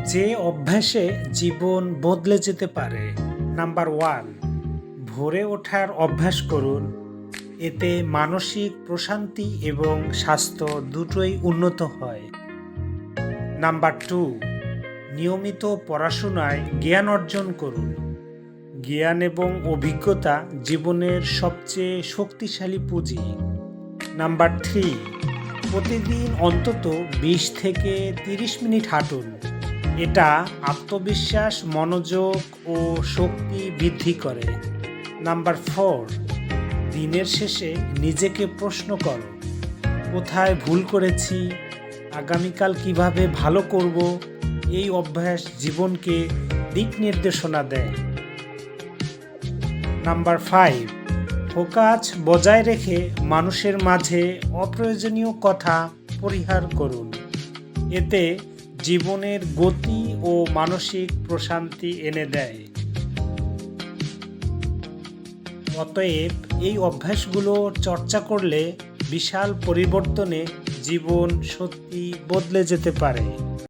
যে অভ্যাসে জীবন বদলে যেতে পারে। নাম্বার 1, ভোরে ওঠার অভ্যাস করুন। এতে মানসিক প্রশান্তি এবং স্বাস্থ্য দুটোই উন্নত হয়। নাম্বার 2, নিয়মিত পড়াশোনায় জ্ঞান অর্জন করুন। জ্ঞান এবং অভিজ্ঞতা জীবনের সবচেয়ে শক্তিশালী পুঁজি। নাম্বার 3, প্রতিদিন অন্তত 20 থেকে 30 মিনিট হাঁটুন। এটা আত্মবিশ্বাস, মনোযোগ ও শক্তি বৃদ্ধি করে। নাম্বার 4, দিনের শেষে নিজেকে প্রশ্ন করো, কোথায় ভুল করেছি, আগামীকাল কিভাবে ভালো করব। এই অভ্যাস জীবনকে দিক নির্দেশনা দেয়। নাম্বার 5, ফোকাস বজায় রেখে মানুষের মাঝে অপ্রয়োজনীয় কথা পরিহার করুন। এতে জীবনের গতি ও মানসিক প্রশান্তি এনে দেয়। অতএব এই অভ্যাসগুলো চর্চা করলে বিশাল পরিবর্তনে জীবন সত্যি বদলে যেতে পারে।